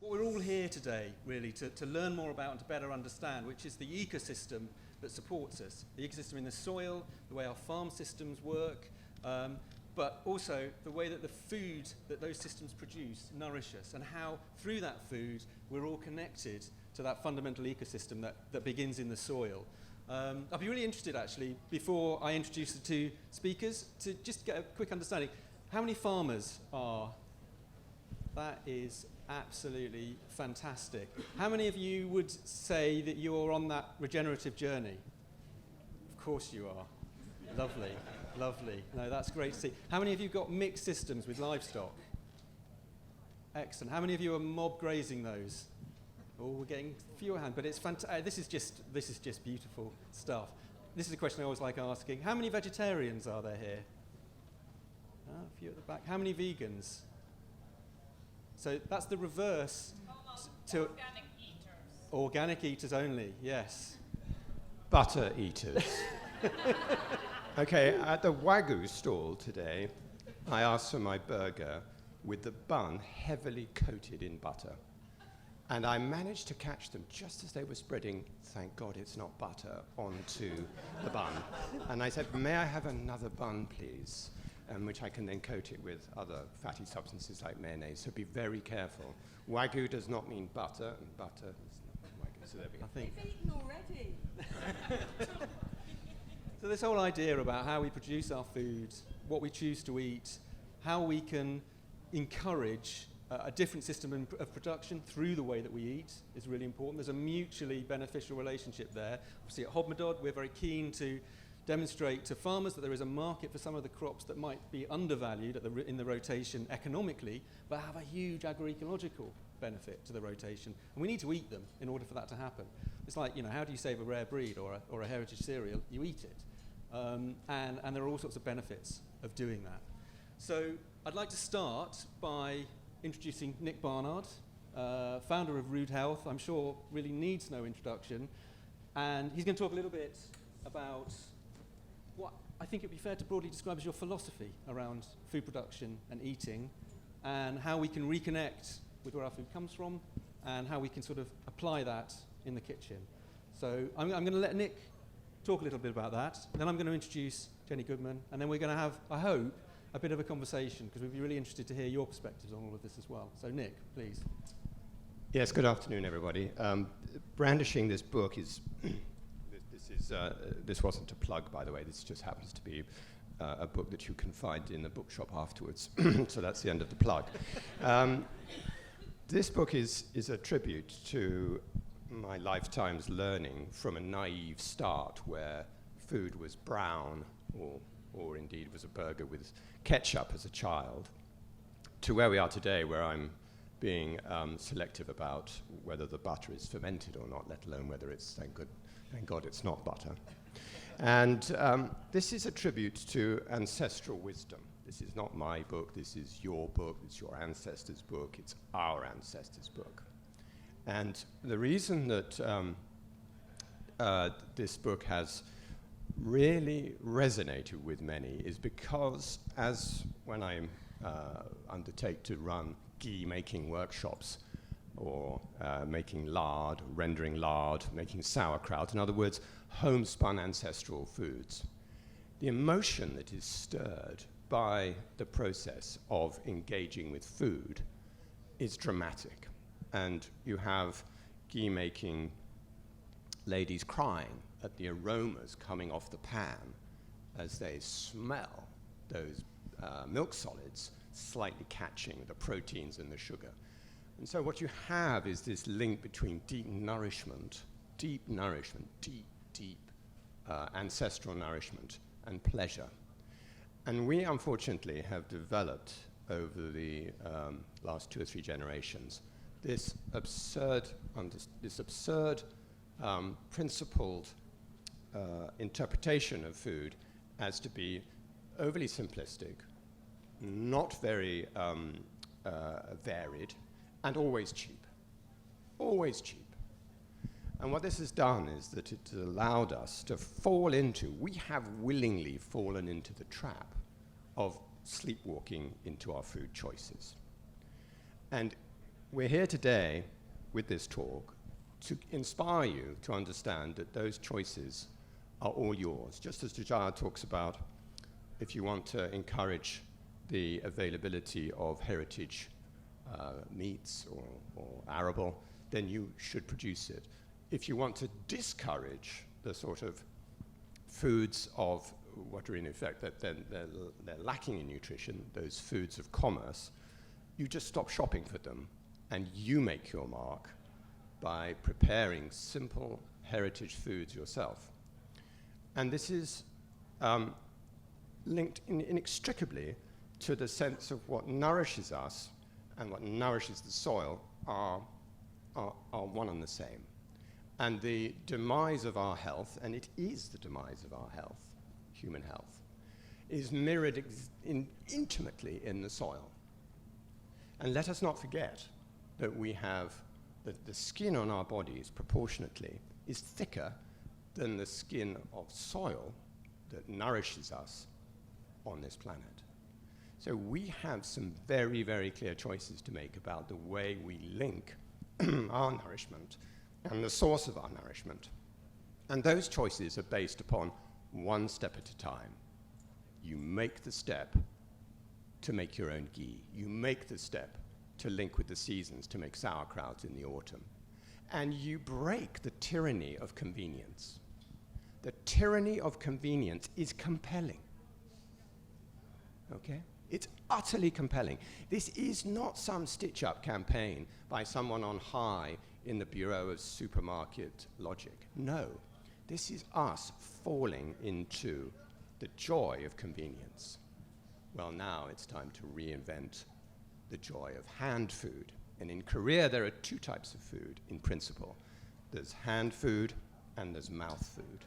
What we're all here today, really, to learn more about and to better understand, which is the ecosystem that supports us. The ecosystem in the soil, the way our farm systems work, but also the way that the food that those systems produce nourish us, and how through that food we're all connected to that fundamental ecosystem that begins in the soil. I'd be really interested, actually, before I introduce the two speakers, to just get a quick understanding. How many farmers are? That is absolutely fantastic. How many of you would say that you're on that regenerative journey? Of course you are. Lovely, lovely. No, that's great to see. How many of you got mixed systems with livestock? Excellent. How many of you are mob grazing those? Oh, we're getting fewer hands, but it's fantastic. This is just beautiful stuff. This is a question I always like asking. How many vegetarians are there here? A few at the back. How many vegans? So that's the reverse to organic eaters. Organic eaters only, yes. Butter eaters. Okay, at the Wagyu stall today, I asked for my burger with the bun heavily coated in butter. And I managed to catch them just as they were spreading, thank God it's not butter, onto the bun. And I said, may I have another bun, please? Which I can then coat it with other fatty substances like mayonnaise. So be very careful. Wagyu does not mean butter, and butter is not Wagyu. So there we go. They've eaten already. So this whole idea about how we produce our food, what we choose to eat, how we can encourage a different system of production through the way that we eat is really important. There's a mutually beneficial relationship there. Obviously at Hodemedod, we're very keen to demonstrate to farmers that there is a market for some of the crops that might be undervalued in the rotation economically, but have a huge agroecological benefit to the rotation. And we need to eat them in order for that to happen. It's like, how do you save a rare breed or a heritage cereal? You eat it. And there are all sorts of benefits of doing that. So I'd like to start by introducing Nick Barnard, founder of Rude Health. I'm sure really needs no introduction. And he's going to talk a little bit about what I think it would be fair to broadly describe as your philosophy around food production and eating, and how we can reconnect with where our food comes from, and how we can sort of apply that in the kitchen. So I'm going to let Nick talk a little bit about that, then I'm going to introduce Jenny Goodman, and then we're going to have, I hope, a bit of a conversation, because we'd be really interested to hear your perspectives on all of this as well. So Nick, please. Yes, good afternoon, everybody. Brandishing this book is... This wasn't a plug, by the way. This just happens to be a book that you can find in the bookshop afterwards. So that's the end of the plug. This book is a tribute to my lifetime's learning from a naive start where food was brown or indeed was a burger with ketchup as a child, to where we are today, where I'm being selective about whether the butter is fermented or not, let alone whether it's, thank God it's not butter. And this is a tribute to ancestral wisdom. This is not my book, this is your book, it's your ancestors' book, it's our ancestors' book. And the reason that this book has really resonated with many is because, as when I undertake to run ghee making workshops, or making lard, rendering lard, making sauerkraut, in other words, homespun ancestral foods. The emotion that is stirred by the process of engaging with food is dramatic. And you have ghee making ladies crying at the aromas coming off the pan as they smell those milk solids slightly catching the proteins and the sugar. And so what you have is this link between deep nourishment, deep ancestral nourishment and pleasure. And we unfortunately have developed over the last 2 or 3 generations this absurd principled interpretation of food as to be overly simplistic, not very varied, and always cheap. Always cheap. And what this has done is that it has allowed us to we have willingly fallen into the trap of sleepwalking into our food choices. And we're here today with this talk to inspire you to understand that those choices are all yours. Just as Josiah talks about, if you want to encourage the availability of heritage meats or arable, then you should produce it. If you want to discourage the sort of foods of what are in effect that they're lacking in nutrition, those foods of commerce, you just stop shopping for them and you make your mark by preparing simple heritage foods yourself. And this is linked inextricably to the sense of what nourishes us and what nourishes the soil are one and the same. And the demise of our health, and it is the demise of our health, human health, is mirrored intimately in the soil. And let us not forget that we have the skin on our bodies proportionately is thicker than the skin of soil that nourishes us on this planet. So we have some very, very clear choices to make about the way we link our nourishment and the source of our nourishment. And those choices are based upon one step at a time. You make the step to make your own ghee. You make the step to link with the seasons to make sauerkraut in the autumn. And you break the tyranny of convenience. The tyranny of convenience is compelling. Okay? It's utterly compelling. This is not some stitch-up campaign by someone on high in the Bureau of Supermarket Logic. No, this is us falling into the joy of convenience. Well, now it's time to reinvent the joy of hand food. And in Korea, there are two types of food, in principle. There's hand food and there's mouth food.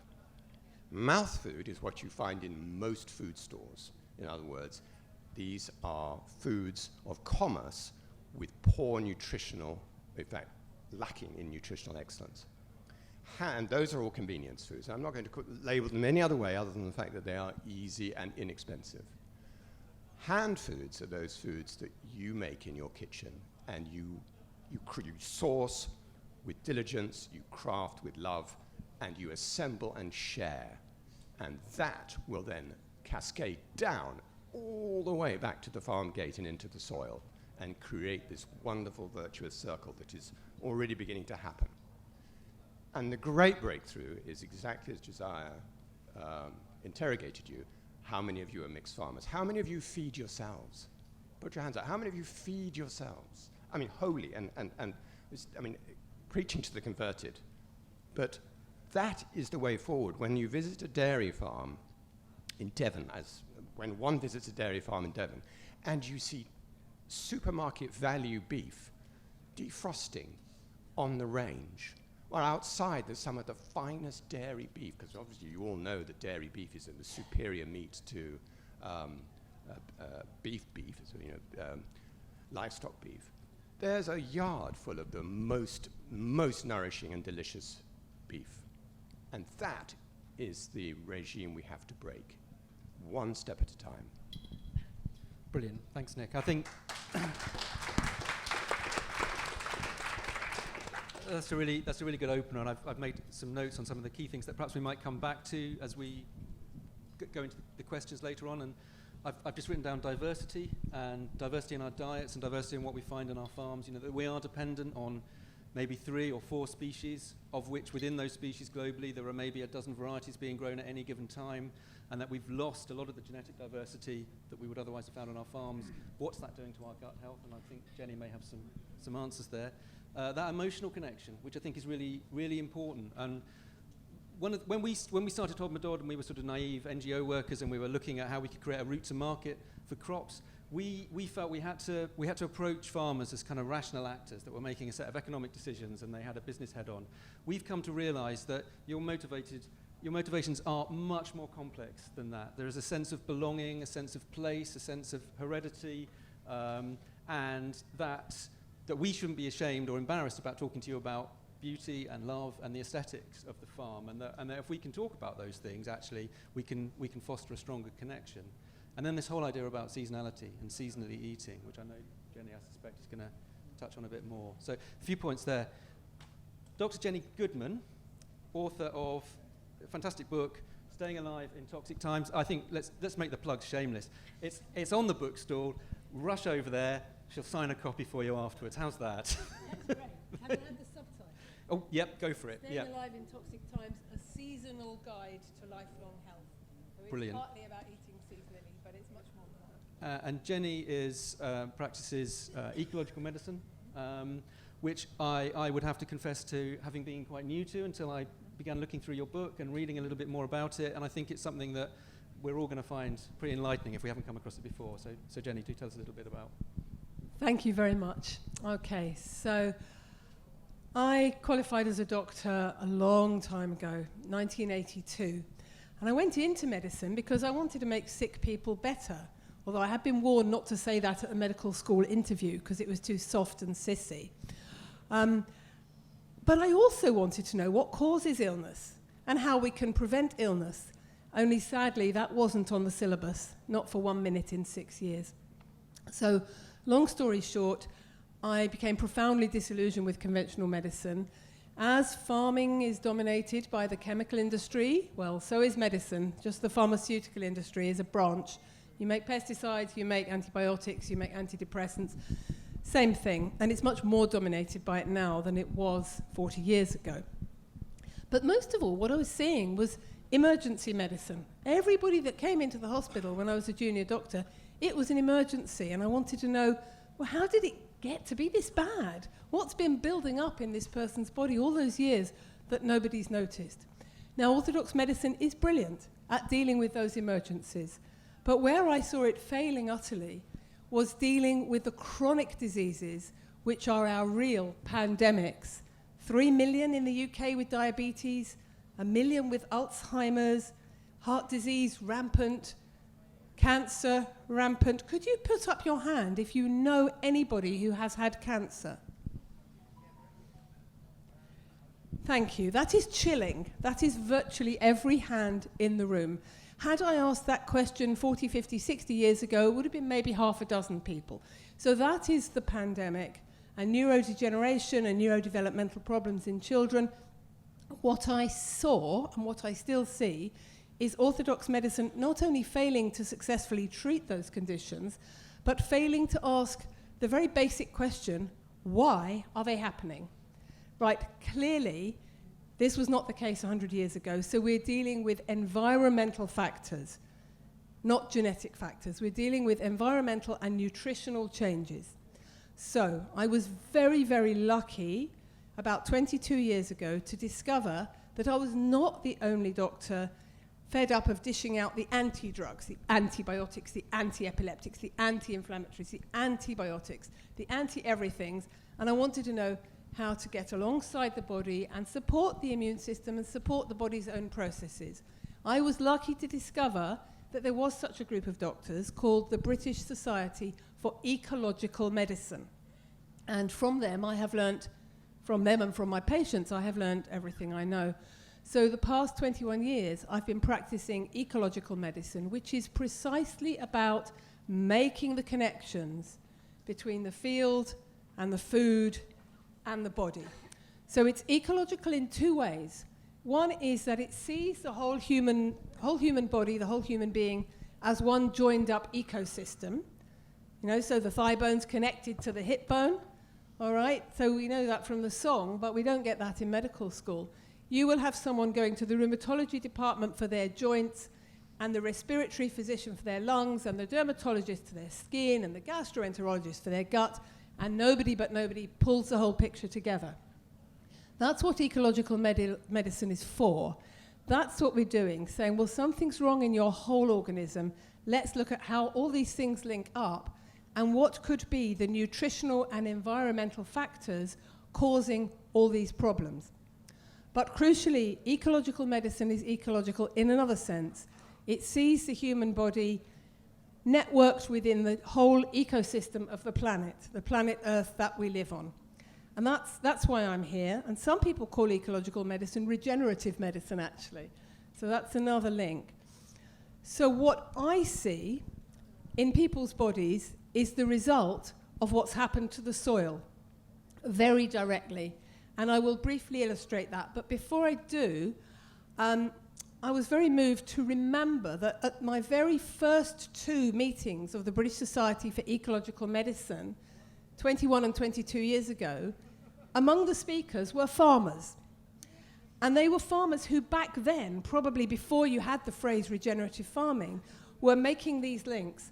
Mouth food is what you find in most food stores. In other words, these are foods of commerce with poor nutritional, in fact, lacking in nutritional excellence. And those are all convenience foods. I'm not going to label them any other way other than the fact that they are easy and inexpensive. Hand foods are those foods that you make in your kitchen and you source with diligence, you craft with love, and you assemble and share. And that will then cascade down all the way back to the farm gate and into the soil and create this wonderful virtuous circle that is already beginning to happen. And the great breakthrough is exactly as Josiah interrogated you. How many of you are mixed farmers? How many of you feed yourselves? Put your hands up. How many of you feed yourselves? I mean, wholly, preaching to the converted. But that is the way forward. When you visit a dairy farm in Devon, when one visits a dairy farm in Devon, and you see supermarket value beef defrosting on the range, well, outside there's some of the finest dairy beef, because obviously you all know that dairy beef is the superior meat to beef, livestock beef. There's a yard full of the most nourishing and delicious beef. And that is the regime we have to break, one step at a time. Brilliant. Thanks, Nick. I think that's a really good opener, and I've made some notes on some of the key things that perhaps we might come back to as we go into the questions later on. And I've just written down diversity in our diets and diversity in what we find in our farms. You know, that we are dependent on maybe 3 or 4 species, of which within those species globally there are maybe a dozen varieties being grown at any given time, and that we've lost a lot of the genetic diversity that we would otherwise have found on our farms. What's that doing to our gut health? And I think Jenny may have some answers there. That emotional connection, which I think is really, really important. And when we started Hodemedod and we were sort of naive NGO workers and we were looking at how we could create a route to market for crops, we felt we had to approach farmers as kind of rational actors that were making a set of economic decisions and they had a business head on. We've come to realize that your motivations are much more complex than that. There is a sense of belonging, a sense of place, a sense of heredity, and that we shouldn't be ashamed or embarrassed about talking to you about beauty and love and the aesthetics of the farm, and that if we can talk about those things, actually, we can foster a stronger connection. And then this whole idea about seasonality and seasonally eating, which I know Jenny, I suspect, is going to touch on a bit more. So a few points there. Dr. Jenny Goodman, author of a fantastic book, Staying Alive in Toxic Times. I think let's make the plug shameless. It's on the bookstall. Rush over there. She'll sign a copy for you afterwards. How's that? That's great. Have you had the subtitle? Oh, yep, go for it. Staying Alive in Toxic Times, a seasonal guide to lifelong health. So it's Brilliant. partly about eating seasonally, but it's much more than that. And Jenny practices ecological medicine, which I would have to confess to having been quite new to until I began looking through your book and reading a little bit more about it. And I think it's something that we're all going to find pretty enlightening if we haven't come across it before. So Jenny, do tell us a little bit about. Thank you very much. Okay, so I qualified as a doctor a long time ago, 1982. And I went into medicine because I wanted to make sick people better. Although I had been warned not to say that at a medical school interview because it was too soft and sissy. But I also wanted to know what causes illness and how we can prevent illness. Only sadly, that wasn't on the syllabus, not for 1 minute in 6 years. So, long story short, I became profoundly disillusioned with conventional medicine. As farming is dominated by the chemical industry, well, so is medicine. Just the pharmaceutical industry is a branch. You make pesticides, you make antibiotics, you make antidepressants. Same thing, and it's much more dominated by it now than it was 40 years ago. But most of all, what I was seeing was emergency medicine. Everybody that came into the hospital when I was a junior doctor, it was an emergency, and I wanted to know, well, how did it get to be this bad? What's been building up in this person's body all those years that nobody's noticed? Now, orthodox medicine is brilliant at dealing with those emergencies, but where I saw it failing utterly was dealing with the chronic diseases, which are our real pandemics. 3 million in the UK with diabetes, 1 million with Alzheimer's, heart disease rampant, cancer rampant. Could you put up your hand if you know anybody who has had cancer? Thank you. That is chilling. That is virtually every hand in the room. Had I asked that question 40, 50, 60 years ago, it would have been maybe half a dozen people. So that is the pandemic, and neurodegeneration and neurodevelopmental problems in children. What I saw, and what I still see, is orthodox medicine not only failing to successfully treat those conditions, but failing to ask the very basic question, why are they happening? Right, clearly, this was not the case 100 years ago, so we're dealing with environmental factors, not genetic factors. We're dealing with environmental and nutritional changes. So I was very, very lucky about 22 years ago to discover that I was not the only doctor fed up of dishing out the anti-drugs, the antibiotics, the anti-epileptics, the anti-inflammatories, the antibiotics, the anti-everythings, and I wanted to know how to get alongside the body and support the immune system and support the body's own processes. I was lucky to discover that there was such a group of doctors called the British Society for Ecological Medicine. And from them, I have learnt, from them and from my patients, I have learnt everything I know. So the past 21 years, I've been practicing ecological medicine, which is precisely about making the connections between the field and the food and the body. So it's ecological in two ways. One is that it sees the whole human body, the whole human being, as one joined up ecosystem. You know, so the thigh bone's connected to the hip bone, all right? So we know that from the song, but we don't get that in medical school. You will have someone going to the rheumatology department for their joints, and the respiratory physician for their lungs, and the dermatologist for their skin, and the gastroenterologist for their gut, and nobody pulls the whole picture together. That's what ecological medicine is for. That's what we're doing, saying, well, something's wrong in your whole organism. Let's look at how all these things link up and what could be the nutritional and environmental factors causing all these problems. But crucially, ecological medicine is ecological in another sense. It sees the human body networked within the whole ecosystem of the planet Earth that we live on. And that's why I'm here. And some people call ecological medicine regenerative medicine, actually. So that's another link. So what I see in people's bodies is the result of what's happened to the soil. very directly. And I will briefly illustrate that. But before I do, I was very moved to remember that at my very first 2 meetings of the British Society for Ecological Medicine, 21 and 22 years ago, among the speakers were farmers. And they were farmers who back then, probably before you had the phrase regenerative farming, were making these links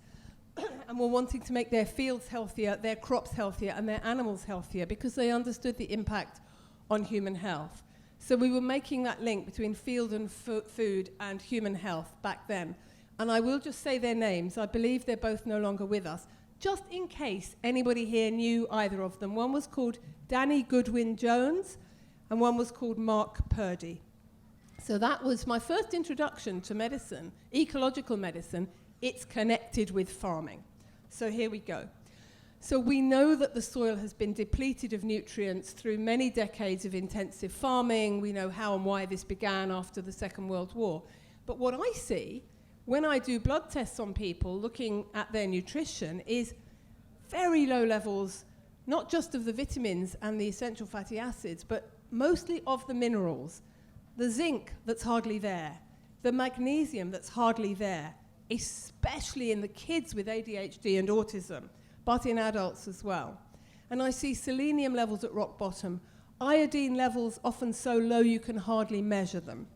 and were wanting to make their fields healthier, their crops healthier, and their animals healthier because they understood the impact on human health. So we were making that link between field and food and human health back then. And I will just say their names. I believe they're both no longer with us, just in case anybody here knew either of them. One was called Danny Goodwin Jones, and one was called Mark Purdy. So that was my first introduction to medicine, ecological medicine. It's connected with farming. So here we go. So we know that the soil has been depleted of nutrients through many decades of intensive farming. We know how and why this began after the Second World War. But what I see when I do blood tests on people looking at their nutrition is very low levels, not just of the vitamins and the essential fatty acids, but mostly of the minerals. The zinc that's hardly there, the magnesium that's hardly there, especially in the kids with ADHD and autism, but in adults as well. And I see selenium levels at rock bottom, iodine levels often so low you can hardly measure them,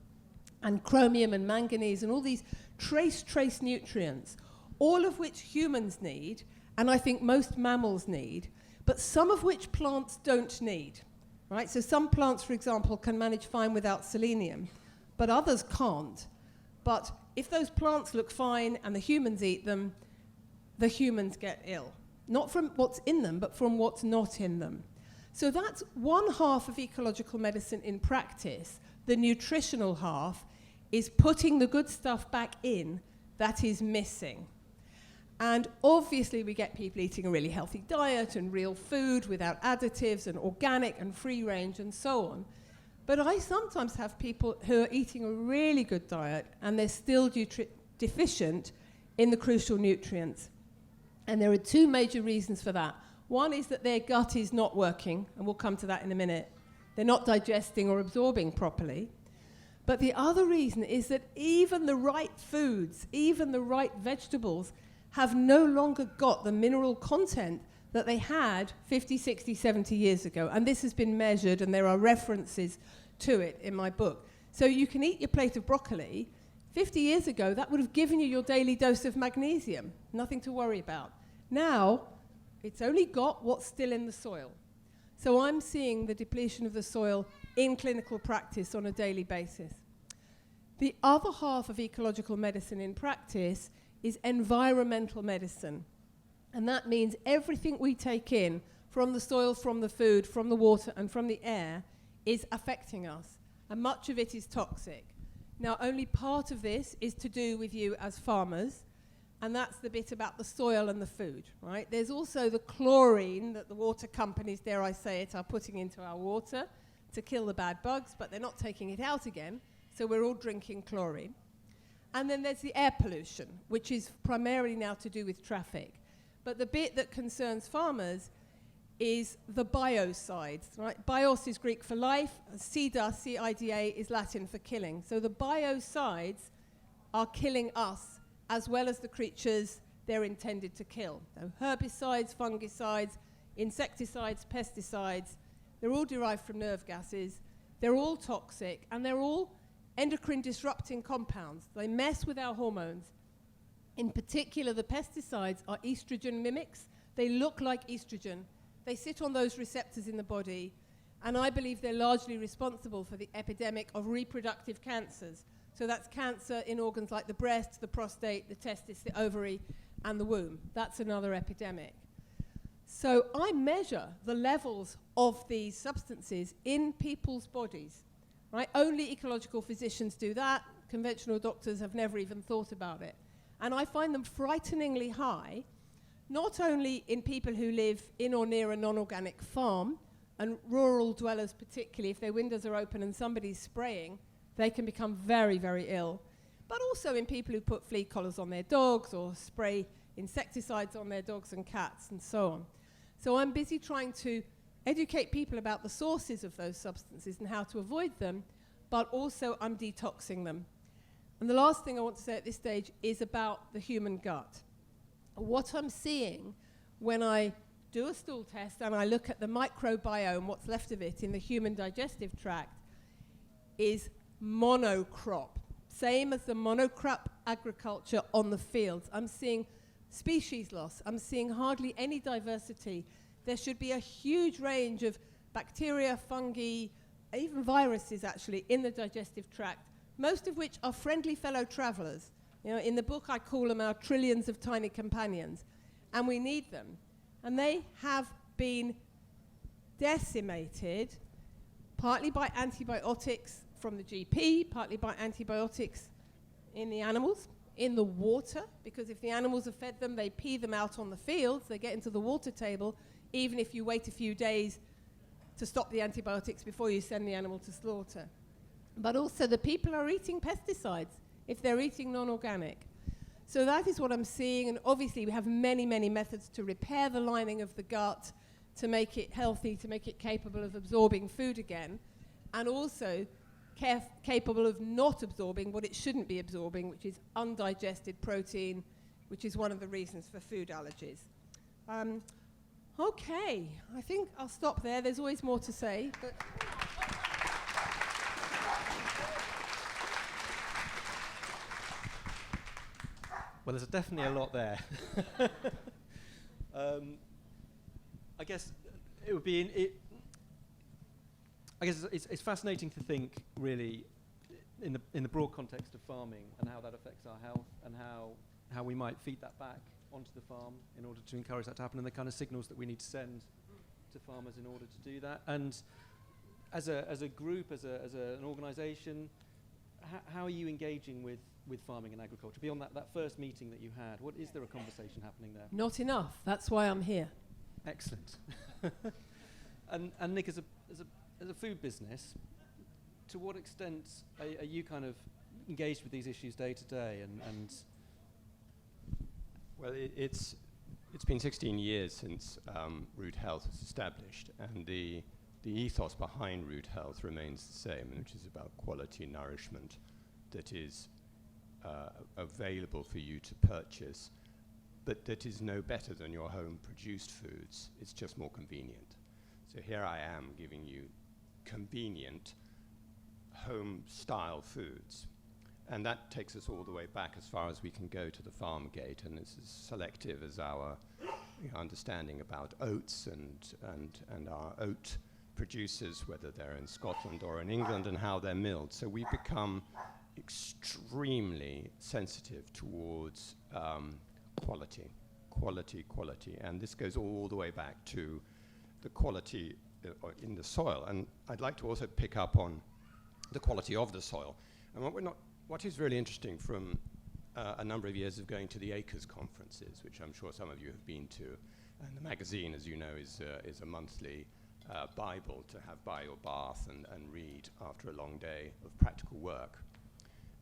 and chromium and manganese and all these trace nutrients, all of which humans need, and I think most mammals need, but some of which plants don't need, right? So some plants, for example, can manage fine without selenium, but others can't. But if those plants look fine and the humans eat them, the humans get ill. Not from what's in them, but from what's not in them. So that's one half of ecological medicine in practice. The nutritional half is putting the good stuff back in that is missing. And obviously we get people eating a really healthy diet and real food without additives and organic and free range and so on. But I sometimes have people who are eating a really good diet and they're still deficient in the crucial nutrients. And there are 2 major reasons for that. One is that their gut is not working, and we'll come to that in a minute. They're not digesting or absorbing properly. But the other reason is that even the right foods, even the right vegetables, have no longer got the mineral content that they had 50, 60, 70 years ago. And this has been measured, and there are references to it in my book. So you can eat your plate of broccoli. 50 years ago, that would have given you your daily dose of magnesium. Nothing to worry about. Now, it's only got what's still in the soil. So I'm seeing the depletion of the soil in clinical practice on a daily basis. The other half of ecological medicine in practice is environmental medicine. And that means everything we take in from the soil, from the food, from the water, and from the air is affecting us. And much of it is toxic. Now, only part of this is to do with you as farmers, and that's the bit about the soil and the food, right? There's also the chlorine that the water companies, dare I say it, are putting into our water to kill the bad bugs, but they're not taking it out again, so we're all drinking chlorine. And then there's the air pollution, which is primarily now to do with traffic. But the bit that concerns farmers is the biocides, right? Bios is Greek for life, cida, C-I-D-A, is Latin for killing. So the biocides are killing us as well as the creatures they're intended to kill. So herbicides, fungicides, insecticides, pesticides, they're all derived from nerve gases, they're all toxic, and they're all endocrine disrupting compounds. They mess with our hormones. In particular, the pesticides are estrogen mimics. They look like estrogen. They sit on those receptors in the body, and I believe they're largely responsible for the epidemic of reproductive cancers. So that's cancer in organs like the breast, the prostate, the testis, the ovary, and the womb. That's another epidemic. So I measure the levels of these substances in people's bodies, right? Only ecological physicians do that. Conventional doctors have never even thought about it. And I find them frighteningly high, not only in people who live in or near a non-organic farm, and rural dwellers particularly, if their windows are open and somebody's spraying, they can become very, very ill. But also in people who put flea collars on their dogs or spray insecticides on their dogs and cats and so on. So I'm busy trying to educate people about the sources of those substances and how to avoid them, but also I'm detoxing them. And the last thing I want to say at this stage is about the human gut. What I'm seeing when I do a stool test and I look at the microbiome, what's left of it in the human digestive tract, is monocrop. Same as the monocrop agriculture on the fields. I'm seeing species loss. I'm seeing hardly any diversity. There should be a huge range of bacteria, fungi, even viruses actually in the digestive tract, most of which are friendly fellow travelers. You know, in the book I call them our trillions of tiny companions, and we need them. And they have been decimated partly by antibiotics from the GP, partly by antibiotics in the animals, in the water, because if the animals have fed them, they pee them out on the fields, they get into the water table, even if you wait a few days to stop the antibiotics before you send the animal to slaughter. But also the people are eating pesticides if they're eating non-organic. So that is what I'm seeing, and obviously we have many, many methods to repair the lining of the gut, to make it healthy, to make it capable of absorbing food again, and also capable of not absorbing what it shouldn't be absorbing, which is undigested protein, which is one of the reasons for food allergies. Okay, I think I'll stop there. There's always more to say, but Well, there's definitely a lot there. I guess it would be I guess it's fascinating to think really in the broad context of farming and how that affects our health and how we might feed that back onto the farm in order to encourage that to happen, and the kind of signals that we need to send to farmers in order to do that. And as a group, as an organisation, how are you engaging with farming and agriculture beyond that first meeting that you had? What is there a conversation happening there? not enough. That's why I'm here. Excellent. and Nick, as a food business, to what extent are you kind of engaged with these issues day to day? And Well, it's been 16 years since Root Health was established, and the ethos behind Root Health remains the same, which is about quality nourishment that is available for you to purchase, but that is no better than your home-produced foods. It's just more convenient. So here I am giving you convenient home-style foods. And that takes us all the way back as far as we can go to the farm gate, and it's as selective as our understanding about oats and our oat producers, whether they're in Scotland or in England, and how they're milled. So we've become extremely sensitive towards quality. And this goes all the way back to the quality in the soil. And I'd like to also pick up on the quality of the soil. And what is really interesting from a number of years of going to the Acres conferences, which I'm sure some of you have been to, and the magazine, as you know, is a monthly Bible to have by your bath and read after a long day of practical work.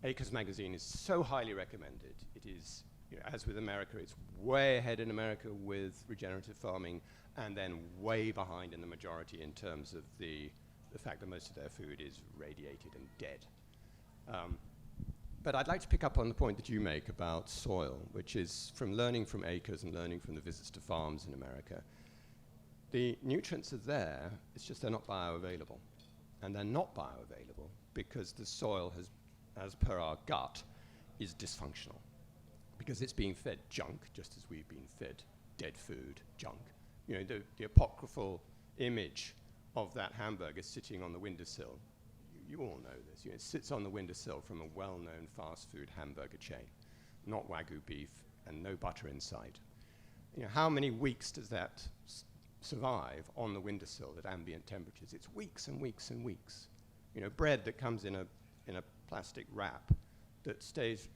Acres magazine is so highly recommended. It is, as with America, it's way ahead in America with regenerative farming, and then way behind in the majority in terms of the fact that most of their food is radiated and dead. But I'd like to pick up on the point that you make about soil, which is from learning from Acres and learning from the visits to farms in America. The nutrients are there, it's just they're not bioavailable. And they're not bioavailable because the soil has, as per our gut, is dysfunctional. Because it's being fed junk, just as we've been fed dead food, junk. The apocryphal image of that hamburger sitting on the windowsill, you all know this. It sits on the windowsill from a well-known fast food hamburger chain, not Wagyu beef and no butter inside. How many weeks does that survive on the windowsill at ambient temperatures? It's weeks and weeks and weeks. Bread that comes in a plastic wrap that stays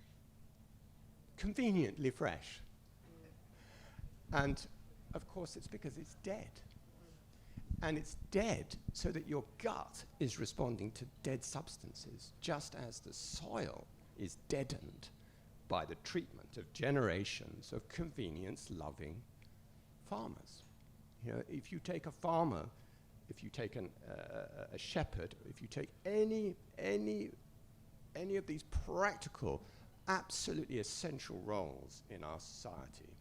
conveniently fresh. And of course it's because it's dead. And it's dead so that your gut is responding to dead substances, just as the soil is deadened by the treatment of generations of convenience-loving farmers. If you take a farmer if you take a shepherd, if you take any of these practical, absolutely essential roles in our society,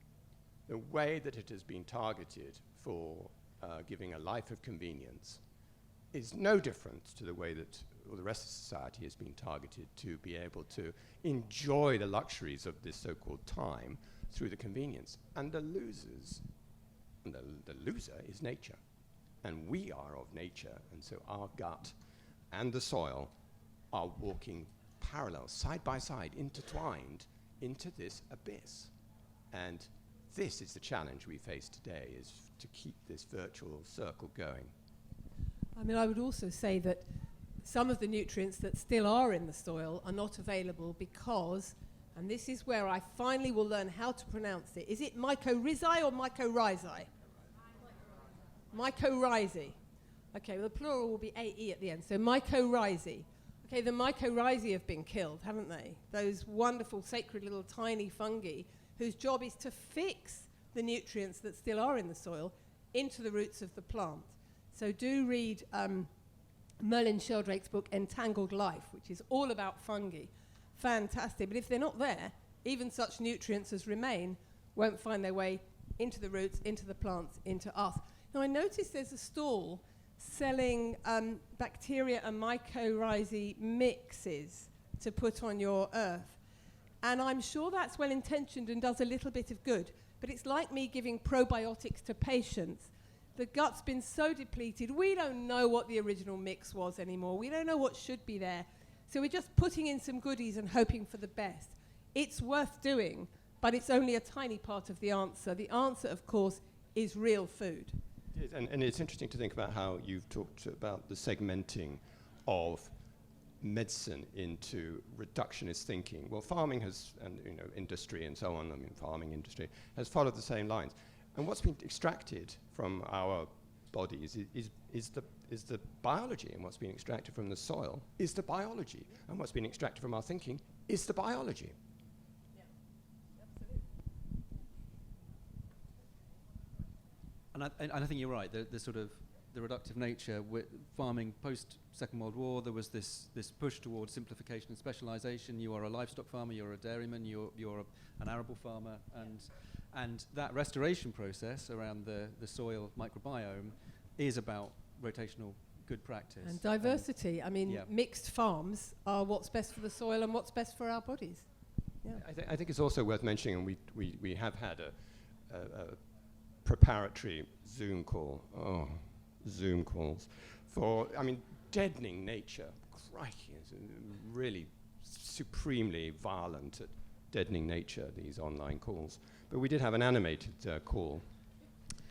the way that it has been targeted for giving a life of convenience is no different to the way that the rest of society has been targeted to be able to enjoy the luxuries of this so-called time through the convenience. And the losers, the loser is nature. And we are of nature, and so our gut and the soil are walking parallel, side by side, intertwined into this abyss. And this is the challenge we face today, is to keep this virtual circle going. I mean, I would also say that some of the nutrients that still are in the soil are not available because, and this is where I finally will learn how to pronounce it. Is it mycorrhizae or mycorrhizae? Mycorrhizae. Okay, well, the plural will be AE at the end. So mycorrhizae. Okay, the mycorrhizae have been killed, haven't they? Those wonderful, sacred little tiny fungi whose job is to fix the nutrients that still are in the soil into the roots of the plant. So do read Merlin Sheldrake's book, Entangled Life, which is all about fungi. Fantastic. But if they're not there, even such nutrients as remain won't find their way into the roots, into the plants, into us. Now, I noticed there's a stall selling bacteria and mycorrhizae mixes to put on your earth. And I'm sure that's well-intentioned and does a little bit of good. But it's like me giving probiotics to patients. The gut's been so depleted, we don't know what the original mix was anymore. We don't know what should be there. So we're just putting in some goodies and hoping for the best. It's worth doing, but it's only a tiny part of the answer. The answer, of course, is real food. It is, and it's interesting to think about how you've talked about the segmenting of medicine into reductionist thinking. Well, farming has, and industry and so on, farming industry, has followed the same lines. And what's been extracted from our bodies is the biology, and what's been extracted from the soil is the biology, and what's been extracted from our thinking is the biology. Yeah, absolutely. And I think you're right. The sort of the reductive nature with farming post Second World War, there was this push towards simplification and specialization. You are a livestock farmer, you're a dairyman, you're an arable farmer, and that restoration process around the soil microbiome is about rotational good practice. And diversity. Mixed farms are what's best for the soil and what's best for our bodies. Yeah. I think it's also worth mentioning, and we have had a preparatory Zoom call. Oh, Zoom calls for, deadening nature. Crikey, it's really supremely violent at deadening nature, these online calls. But we did have an animated call.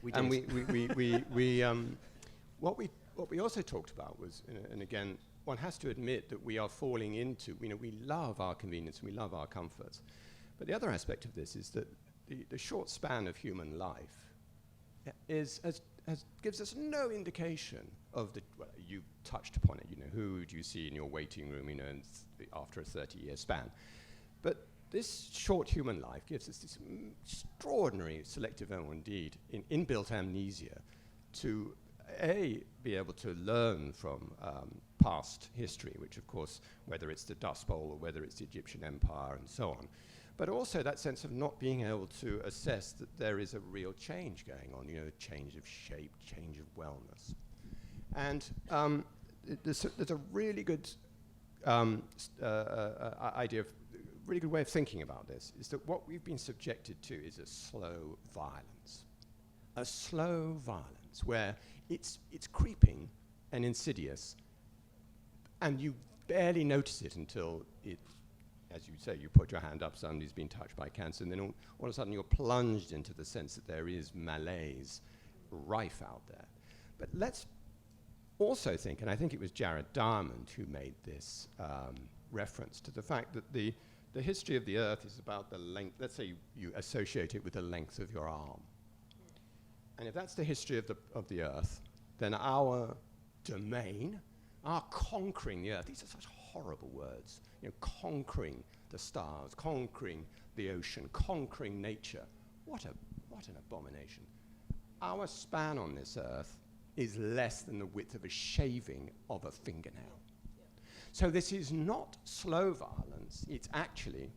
We did. And what we also talked about was, and again, one has to admit that we are falling into, we love our convenience and we love our comforts. But the other aspect of this is that the short span of human life gives us no indication of you touched upon it, who do you see in your waiting room, after a 30-year span. But this short human life gives us this extraordinary selective, indeed, inbuilt amnesia to, be able to learn from past history, which, of course, whether it's the Dust Bowl or whether it's the Egyptian Empire and so on, but also that sense of not being able to assess that there is a real change going on, change of shape, change of wellness. And there's a really good idea of, really good way of thinking about this, is that what we've been subjected to is a slow violence. A slow violence where it's creeping and insidious, and you barely notice it until it, as you say, you put your hand up, somebody's been touched by cancer, and then all of a sudden you're plunged into the sense that there is malaise rife out there. But let's also think, and I think it was Jared Diamond who made this reference to the fact that the history of the earth is about the length, let's say you associate it with the length of your arm. And if that's the history of the earth, then our domain, our conquering the earth, these are such horrible words, conquering the stars, conquering the ocean, conquering nature. What an abomination. Our span on this earth is less than the width of a shaving of a fingernail. So this is not slow violence, it's actually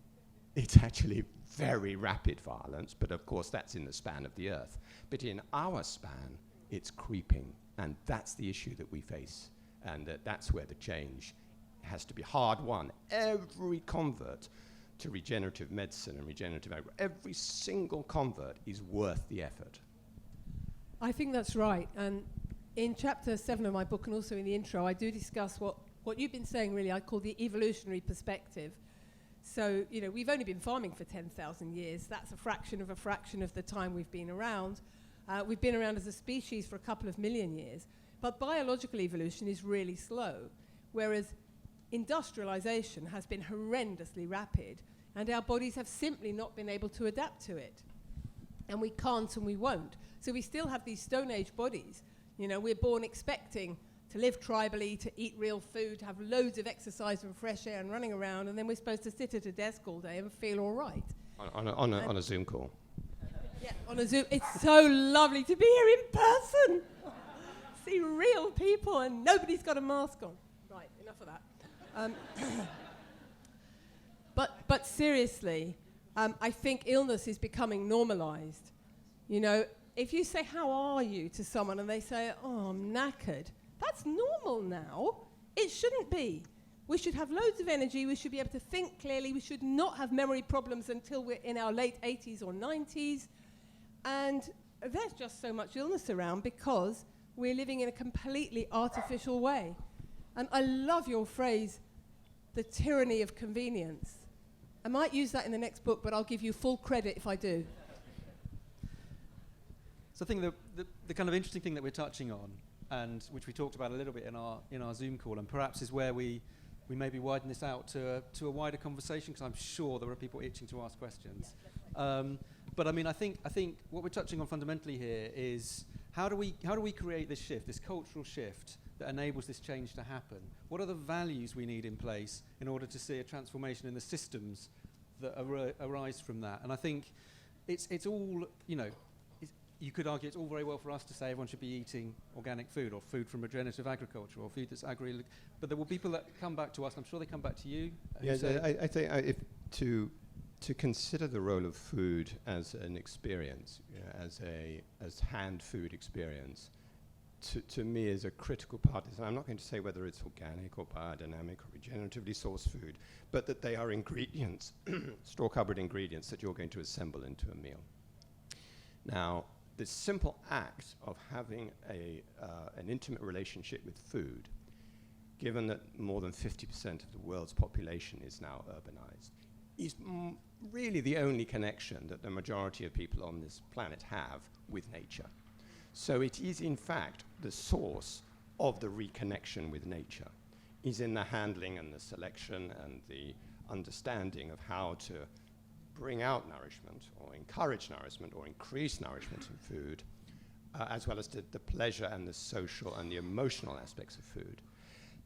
very rapid violence, but of course that's in the span of the Earth. But in our span, it's creeping, and that's the issue that we face, and that's where the change has to be hard won. Every convert to regenerative medicine and regenerative agriculture, every single convert is worth the effort. I think that's right. And in chapter 7 of my book, and also in the intro, I do discuss what you've been saying, really, I call the evolutionary perspective. So, you know, we've only been farming for 10,000 years. That's a fraction of the time we've been around. We've been around as a species for a couple of million years. But biological evolution is really slow, whereas industrialization has been horrendously rapid, and our bodies have simply not been able to adapt to it. And we can't and we won't. So we still have these Stone Age bodies. You know, we're born expecting to live tribally, to eat real food, to have loads of exercise and fresh air and running around, and then we're supposed to sit at a desk all day and feel all right. On a Zoom call. Yeah, on a Zoom. It's so lovely to be here in person. See real people, and nobody's got a mask on. Right, enough of that. But seriously, I think illness is becoming normalized. You know, if you say, "How are you?" to someone and they say, "Oh, I'm knackered," that's normal now. It shouldn't be. We should have loads of energy. We should be able to think clearly. We should not have memory problems until we're in our late 80s or 90s. And there's just so much illness around because we're living in a completely artificial way. And I love your phrase, the tyranny of convenience. I might use that in the next book, but I'll give you full credit if I do. So I think the kind of interesting thing that we're touching on, and which we talked about a little bit in our Zoom call, and perhaps is where we maybe widen this out to a wider conversation, because I'm sure there are people itching to ask questions. But I mean, I think what we're touching on fundamentally here is how do we create this shift, this cultural shift that enables this change to happen? What are the values we need in place in order to see a transformation in the systems that arise from that? And I think it's all, you know, you could argue it's all very well for us to say everyone should be eating organic food or food from regenerative agriculture or food that's but there will be people that come back to us, I'm sure they come back to you. Yes, I think if to consider the role of food as an experience, you know, as hand food experience, to me is a critical part of this. And I'm not going to say whether it's organic or biodynamic or regeneratively sourced food, but that they are ingredients, store-cupboard ingredients that you're going to assemble into a meal. Now, this simple act of having an intimate relationship with food, given that more than 50% of the world's population is now urbanized, is really the only connection that the majority of people on this planet have with nature. So it is, in fact, the source of the reconnection with nature, is in the handling and the selection and the understanding of how to bring out nourishment or encourage nourishment or increase nourishment in food, as well as the pleasure and the social and the emotional aspects of food.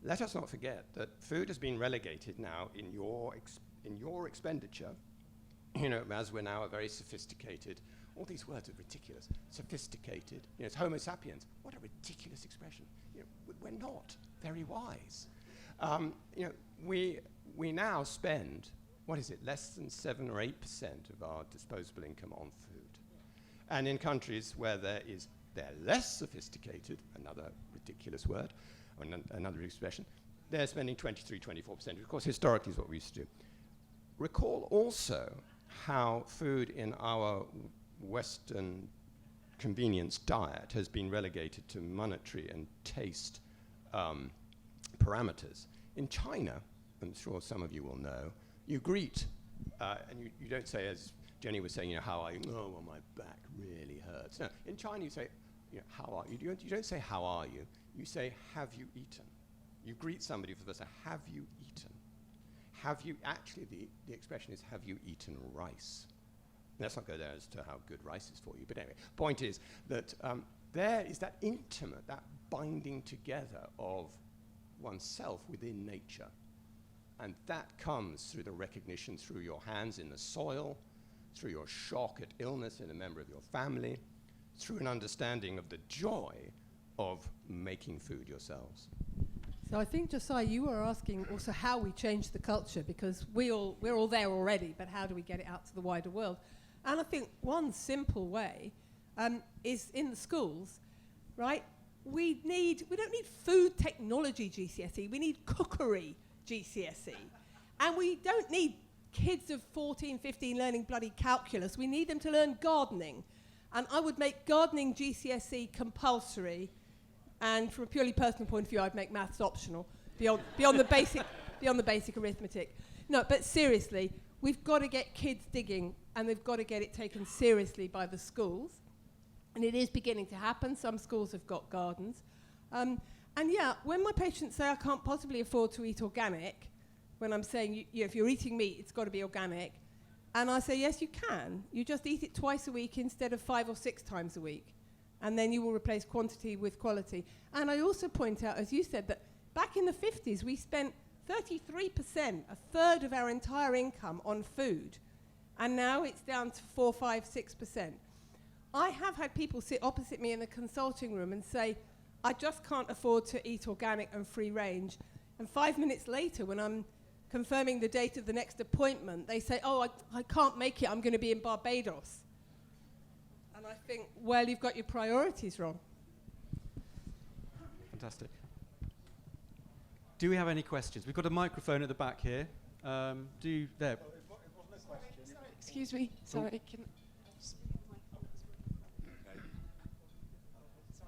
Let us not forget that food has been relegated now in your expenditure, you know, as we're now a very sophisticated, all these words are ridiculous, sophisticated, you know, it's Homo sapiens, what a ridiculous expression. You know, we're not very wise. You know, we now spend, what is it, less than 7 or 8% of our disposable income on food. And in countries where they're less sophisticated, another ridiculous word, or another expression, they're spending 23, 24%, which of course historically is what we used to do. Recall also how food in our Western convenience diet has been relegated to monetary and taste parameters. In China, I'm sure some of you will know, you greet, and you don't say, as Jenny was saying, you know, how are you? Oh, well, my back really hurts. No, in China you say, you know, how are you? You don't say, how are you? You say, have you eaten? You greet somebody for the first time, have you eaten? Have you, actually the expression is, have you eaten rice? Let's not go there as to how good rice is for you, but anyway, point is that there is that intimate, that binding together of oneself within nature. And that comes through the recognition through your hands in the soil, through your shock at illness in a member of your family, through an understanding of the joy of making food yourselves? So I think, Josiah, you were asking also how we change the culture, because we're all there already, but how do we get it out to the wider world? And I think one simple way is in the schools, right? We don't need food technology GCSE, we need cookery GCSE. And we don't need kids of 14, 15 learning bloody calculus, we need them to learn gardening. And I would make gardening GCSE compulsory, and from a purely personal point of view, I'd make maths optional, beyond the basic arithmetic. No, but seriously, we've got to get kids digging, and they've got to get it taken seriously by the schools. And it is beginning to happen. Some schools have got gardens. And yeah, when my patients say I can't possibly afford to eat organic, when I'm saying, if you're eating meat, it's got to be organic. And I say, yes, you can. You just eat it twice a week instead of 5 or 6 times a week. And then you will replace quantity with quality. And I also point out, as you said, that back in the 50s, we spent 33%, a third of our entire income, on food. And now it's down to 4, 5, 6%. I have had people sit opposite me in the consulting room and say, I just can't afford to eat organic and free range. And 5 minutes later, when I'm confirming the date of the next appointment, they say, oh, I can't make it, I'm going to be in Barbados. And I think, well, you've got your priorities wrong. Fantastic. Do we have any questions? We've got a microphone at the back here. There. Excuse me, sorry.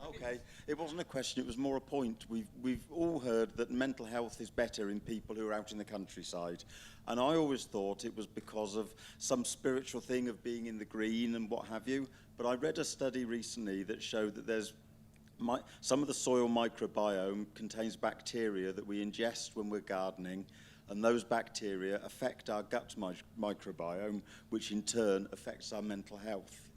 Okay, it wasn't a question, it was more a point. We've all heard that mental health is better in people who are out in the countryside. And I always thought it was because of some spiritual thing of being in the green and what have you. But I read a study recently that showed that there's some of the soil microbiome contains bacteria that we ingest when we're gardening, and those bacteria affect our gut microbiome, which in turn affects our mental health.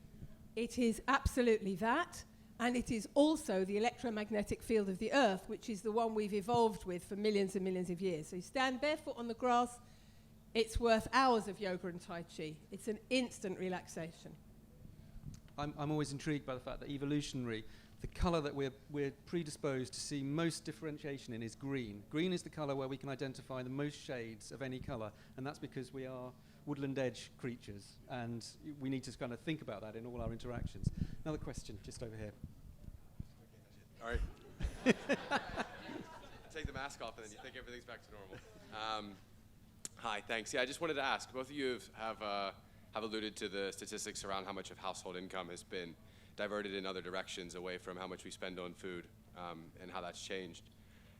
It is absolutely that, and it is also the electromagnetic field of the earth, which is the one we've evolved with for millions and millions of years. So you stand barefoot on the grass, it's worth hours of yoga and Tai Chi. It's an instant relaxation. I'm always intrigued by the fact that evolutionary, the colour that we're predisposed to see most differentiation in is green. Green is the colour where we can identify the most shades of any colour, and that's because we are woodland edge creatures, and we need to kind of think about that in all our interactions. Another question, just over here. All right. Take the mask off, and then you think everything's back to normal. Hi, thanks. Yeah, I just wanted to ask, both of you have alluded to the statistics around how much of household income has been diverted in other directions away from how much we spend on food, and how that's changed.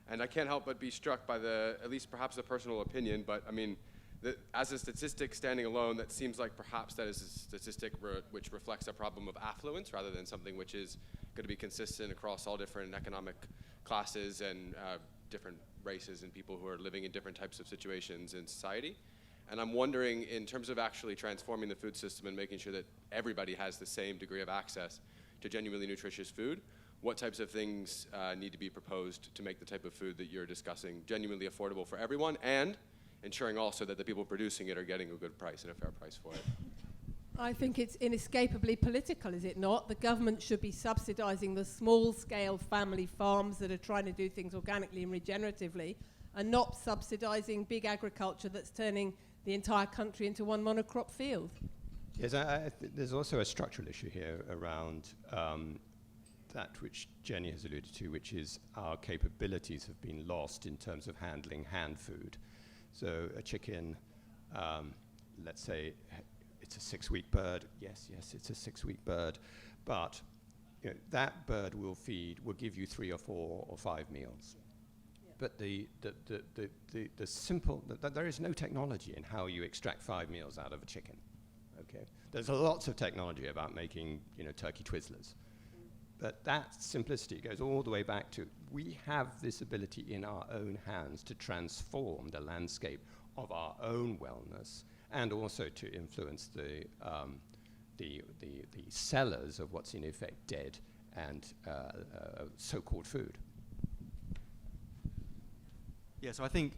And I can't help but be struck by at least perhaps a personal opinion, but I mean, as a statistic standing alone, that seems like perhaps that is a statistic which reflects a problem of affluence rather than something which is going to be consistent across all different economic classes and different races and people who are living in different types of situations in society. And I'm wondering, in terms of actually transforming the food system and making sure that everybody has the same degree of access to genuinely nutritious food, what types of things need to be proposed to make the type of food that you're discussing genuinely affordable for everyone, and ensuring also that the people producing it are getting a good price and a fair price for it? I think it's inescapably political, is it not? The government should be subsidising the small-scale family farms that are trying to do things organically and regeneratively, and not subsidising big agriculture that's turning the entire country into one monocrop field. Yes, there's also a structural issue here around that which Jenny has alluded to, which is our capabilities have been lost in terms of handling hand food. So a chicken, let's say it's a 6-week bird. Yes, it's a 6-week bird. But that bird will give you 3 or 4 or 5 meals. But there is no technology in how you extract 5 meals out of a chicken. Okay, there's lots of technology about making turkey Twizzlers, but that simplicity goes all the way back to we have this ability in our own hands to transform the landscape of our own wellness, and also to influence the sellers of what's in effect dead and so-called food. Yeah, so I think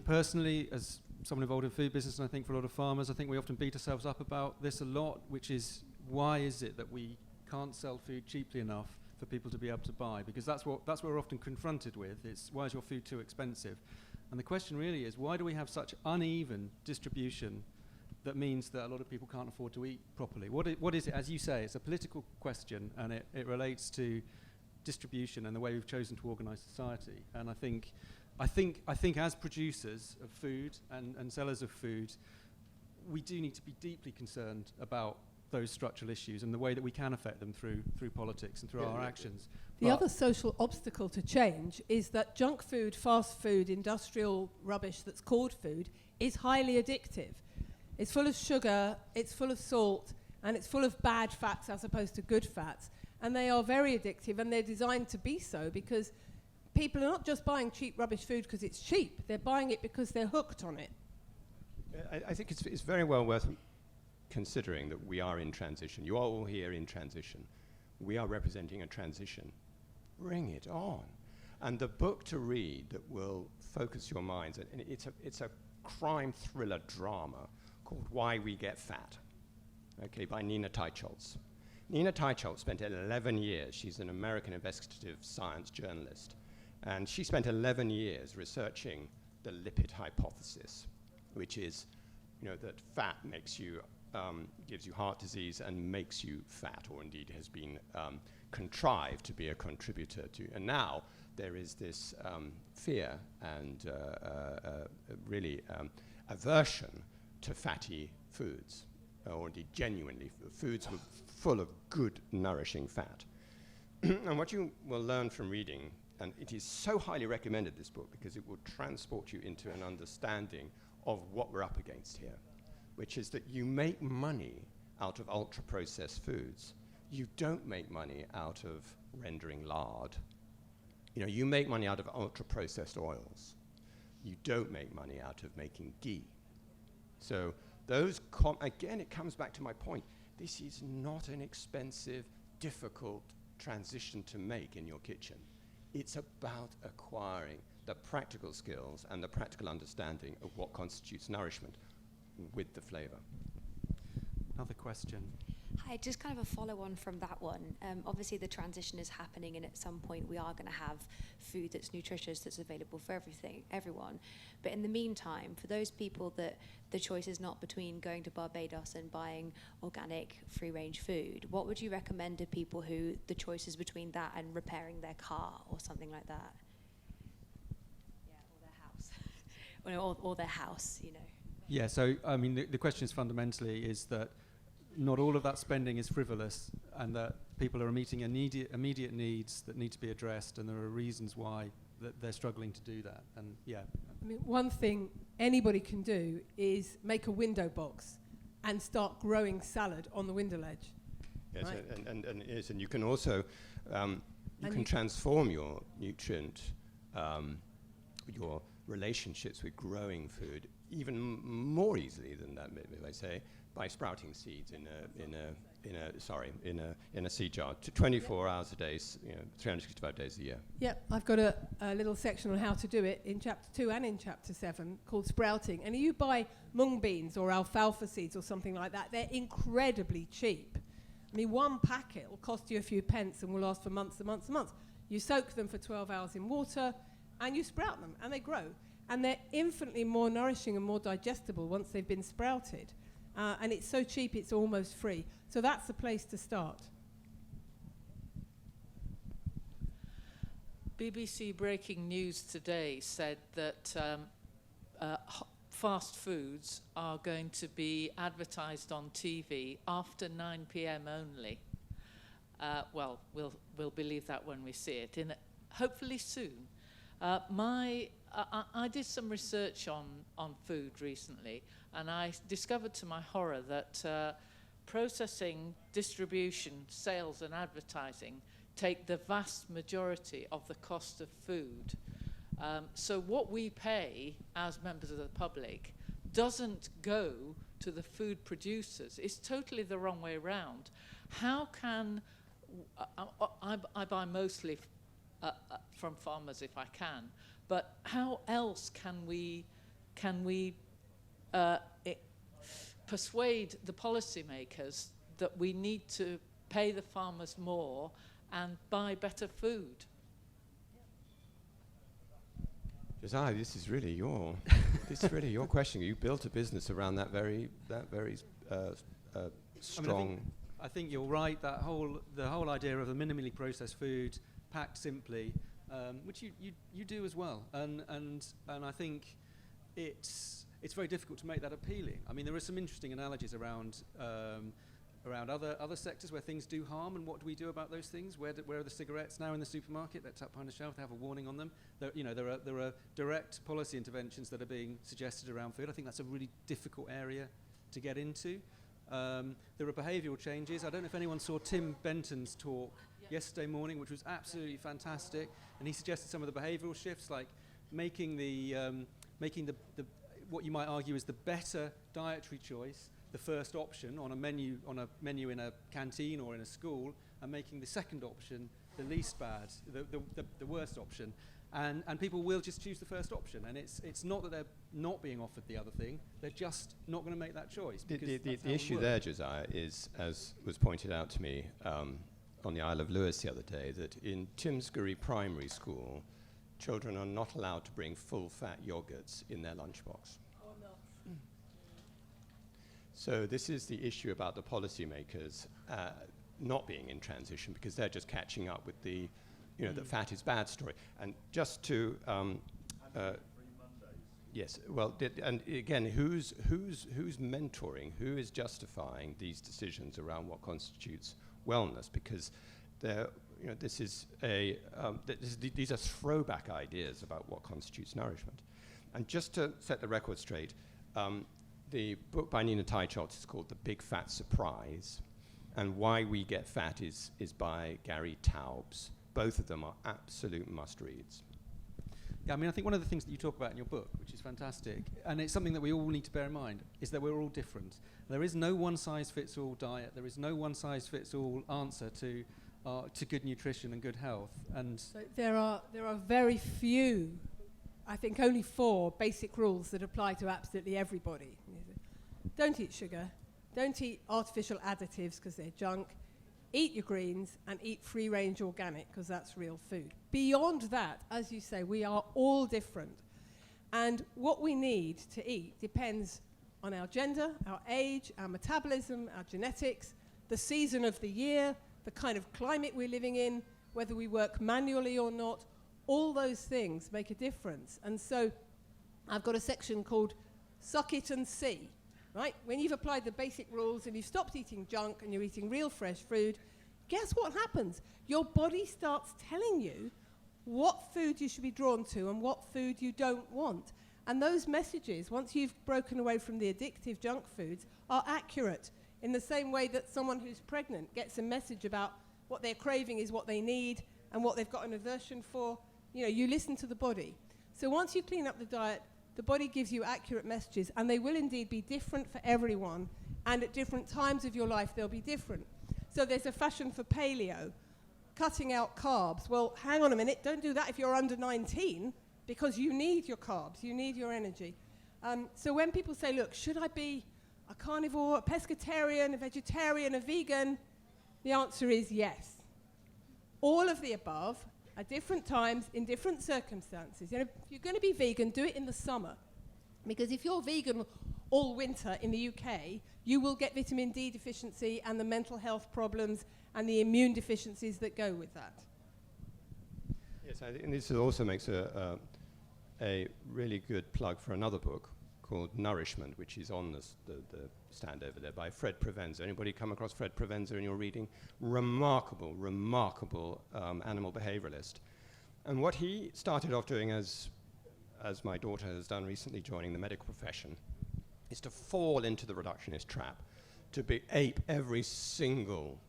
personally, as someone involved in food business, and I think for a lot of farmers, I think we often beat ourselves up about this a lot, which is why is it that we can't sell food cheaply enough for people to be able to buy, because that's what we're often confronted with. It's, why is your food too expensive? And the question really is, why do we have such uneven distribution that means that a lot of people can't afford to eat properly? What is it? As you say, it's a political question, and it relates to distribution and the way we've chosen to organise society. And I think as producers of food and sellers of food, we do need to be deeply concerned about those structural issues and the way that we can affect them through politics and through our actions. The other social obstacle to change is that junk food, fast food, industrial rubbish that's called food is highly addictive. It's full of sugar, it's full of salt, and it's full of bad fats as opposed to good fats. And they are very addictive, and they're designed to be so because people are not just buying cheap rubbish food because it's cheap. They're buying it because they're hooked on it. I think it's very well worth considering that we are in transition. You are all here in transition. We are representing a transition. Bring it on. And the book to read that will focus your minds, and it's a crime thriller drama called Why We Get Fat, okay, by Nina Teicholz. Nina Teicholz spent 11 years, she's an American investigative science journalist, and she spent 11 years researching the lipid hypothesis, which is, that fat makes you, gives you heart disease and makes you fat, or indeed has been contrived to be a contributor to. And now there is this fear and really aversion to fatty foods, or indeed genuinely foods full of good, nourishing fat. And what you will learn from reading, and it is so highly recommended, this book, because it will transport you into an understanding of what we're up against here, which is that you make money out of ultra-processed foods. You don't make money out of rendering lard. You make money out of ultra-processed oils. You don't make money out of making ghee. So those, again, it comes back to my point. This is not an expensive, difficult transition to make in your kitchen. It's about acquiring the practical skills and the practical understanding of what constitutes nourishment with the flavour. Another question. Hi, just kind of a follow-on from that one. Obviously, the transition is happening, and at some point, we are going to have food that's nutritious, that's available for everyone. But in the meantime, for those people that the choice is not between going to Barbados and buying organic, free-range food, what would you recommend to people who the choice is between that and repairing their car or something like that? Yeah, or their house. or their house, Yeah, so I mean, the question is fundamentally is that not all of that spending is frivolous, and that people are meeting immediate needs that need to be addressed, and there are reasons why that they're struggling to do that. And yeah. I mean, one thing anybody can do is make a window box and start growing salad on the window ledge. Yes, right? and you can also you can transform your nutrient, your relationships with growing food even more easily than that, if I say, by sprouting seeds in a seed jar, 24 hours a day, 365 days a year. Yep, I've got a little section on how to do it in chapter 2 and in chapter 7 called sprouting. And you buy mung beans or alfalfa seeds or something like that, they're incredibly cheap. I mean, one packet will cost you a few pence and will last for months and months and months. You soak them for 12 hours in water and you sprout them and they grow. And they're infinitely more nourishing and more digestible once they've been sprouted. And it's so cheap, it's almost free. So that's the place to start. BBC Breaking News today said that fast foods are going to be advertised on TV after 9 p.m. only. Well, we'll believe that when we see it, hopefully soon. I did some research on food recently, and I discovered to my horror that processing, distribution, sales and advertising take the vast majority of the cost of food. So what we pay as members of the public doesn't go to the food producers. It's totally the wrong way around. How can, I buy mostly from farmers if I can, but how else can we persuade the policymakers that we need to pay the farmers more and buy better food. Josiah, this is really your question. You built a business around that very strong. I think you're right. The whole idea of a minimally processed food, packed simply, which you do as well, and I think it's very difficult to make that appealing. I mean, there are some interesting analogies around other sectors where things do harm, and what do we do about those things? Where are the cigarettes now in the supermarket? They're tucked behind the shelf. They have a warning on them. There are direct policy interventions that are being suggested around food. I think that's a really difficult area to get into. There are behavioural changes. I don't know if anyone saw Tim Benton's talk yesterday morning, which was absolutely fantastic, and he suggested some of the behavioural shifts, like making the what you might argue is the better dietary choice the first option on a menu in a canteen or in a school, and making the second option the least bad, the worst option. And people will just choose the first option, and it's not that they're not being offered the other thing, they're just not going to make that choice. The issue there, Josiah, is, as was pointed out to me on the Isle of Lewis the other day, that in Timsbury Primary School, children are not allowed to bring full-fat yogurts in their lunchbox. Or not. So this is the issue about the policymakers not being in transition, because they're just catching up with the that fat is bad story. And just to yes, well, and again, who's mentoring? Who is justifying these decisions around what constitutes wellness? Because this is these are throwback ideas about what constitutes nourishment. And just to set the record straight, the book by Nina Teichholz is called The Big Fat Surprise, and Why We Get Fat is by Gary Taubes. Both of them are absolute must-reads. Yeah, I mean, I think one of the things that you talk about in your book, which is fantastic, and it's something that we all need to bear in mind, is that we're all different. There is no one-size-fits-all diet. There is no one-size-fits-all answer to good nutrition and good health. And so there are very few, I think only 4 basic rules that apply to absolutely everybody. Don't eat sugar. Don't eat artificial additives because they're junk. Eat your greens and eat free-range organic because that's real food. Beyond that, as you say, we are all different. And what we need to eat depends on our gender, our age, our metabolism, our genetics, the season of the year, the kind of climate we're living in, whether we work manually or not. All those things make a difference. And so I've got a section called Suck It and See. Right? When you've applied the basic rules and you've stopped eating junk and you're eating real fresh food, guess what happens? Your body starts telling you what food you should be drawn to and what food you don't want. And those messages, once you've broken away from the addictive junk foods, are accurate in the same way that someone who's pregnant gets a message about what they're craving is what they need and what they've got an aversion for. You listen to the body. So once you clean up the diet, the body gives you accurate messages, and they will indeed be different for everyone, and at different times of your life they'll be different. So there's a fashion for paleo, cutting out carbs. Well, hang on a minute, don't do that if you're under 19, because you need your carbs, you need your energy. So when people say, look, should I be a carnivore, a pescatarian, a vegetarian, a vegan? The answer is yes. All of the above, at different times, in different circumstances. If you're going to be vegan, do it in the summer. Because if you're vegan all winter in the UK, you will get vitamin D deficiency and the mental health problems and the immune deficiencies that go with that. Yes, I think this also makes a really good plug for another book called Nourishment, which is on the stand over there by Fred Provenza. Anybody come across Fred Provenza in your reading? Remarkable animal behavioralist. And what he started off doing, as my daughter has done recently, joining the medical profession, is to fall into the reductionist trap, to ape every single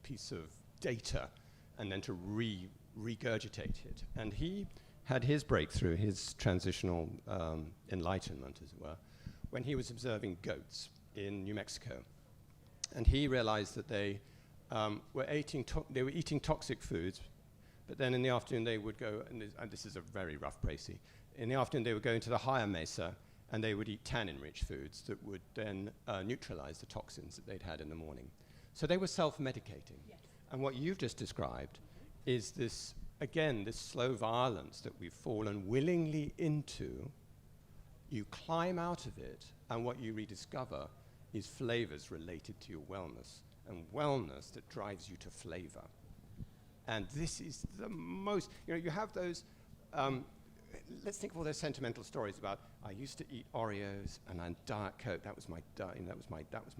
piece of data and then to regurgitate it. And he had his breakthrough, his transitional enlightenment, as it were, when he was observing goats in New Mexico. And he realized that they were eating toxic foods, but then in the afternoon they would go, and this is a very rough précis, in the afternoon they would go into the higher mesa and they would eat tannin-rich foods that would then neutralize the toxins that they'd had in the morning. So they were self-medicating. Yes. And what you've just described is this, again, this slow violence that we've fallen willingly into. You climb out of it, and what you rediscover is flavors related to your wellness, and wellness that drives you to flavor. And this is the most, you have those, let's think of all those sentimental stories about, I used to eat Oreos and then Diet Coke, that was my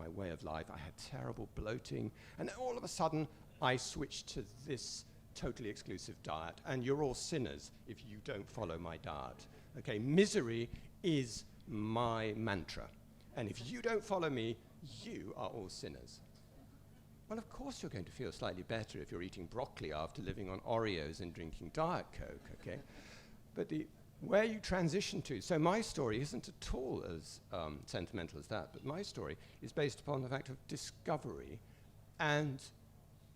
way of life. I had terrible bloating, and then all of a sudden, I switched to this totally exclusive diet, and you're all sinners if you don't follow my diet. Okay, misery is my mantra, and if you don't follow me, you are all sinners. Well, of course you're going to feel slightly better if you're eating broccoli after living on Oreos and drinking Diet Coke, okay? But where you transition to, so my story isn't at all as sentimental as that, but my story is based upon the fact of discovery and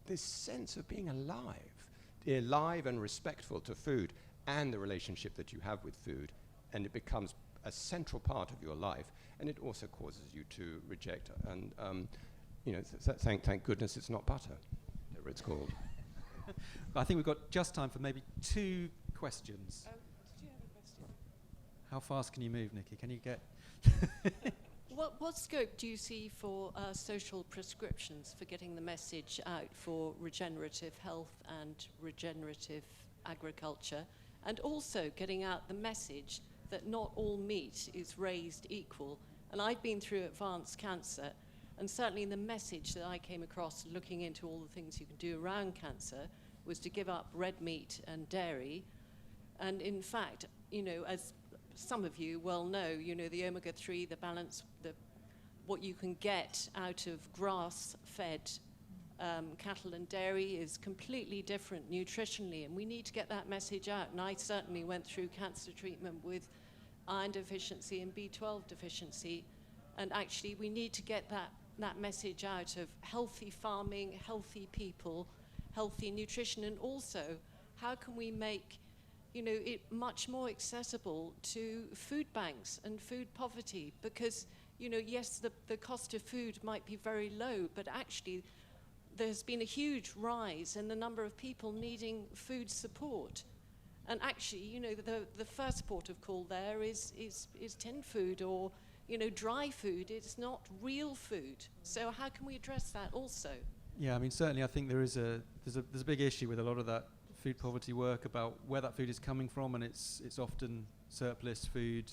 this sense of being alive and respectful to food and the relationship that you have with food, and it becomes a central part of your life, and it also causes you to reject and thank goodness it's not butter, whatever it's called. I think we've got just time for maybe 2 questions. Did you have a question? How fast can you move, Nikki? Can you get... What scope do you see for social prescriptions for getting the message out for regenerative health and regenerative agriculture, and also getting out the message that not all meat is raised equal? And I've been through advanced cancer, and certainly the message that I came across looking into all the things you can do around cancer was to give up red meat and dairy. And in fact, as some of you well know, the omega-3, the balance, what you can get out of grass-fed cattle and dairy is completely different nutritionally, and we need to get that message out. And I certainly went through cancer treatment with iron deficiency and B12 deficiency, and actually we need to get that message out of healthy farming, healthy people, healthy nutrition, and also how can we make it much more accessible to food banks and food poverty, because yes, the cost of food might be very low, but actually there's been a huge rise in the number of people needing food support. And actually, the first port of call there is tin food or dry food. It's not real food. So how can we address that also? Yeah, I mean, certainly I think there's a big issue with a lot of that food poverty work about where that food is coming from, and it's often surplus food,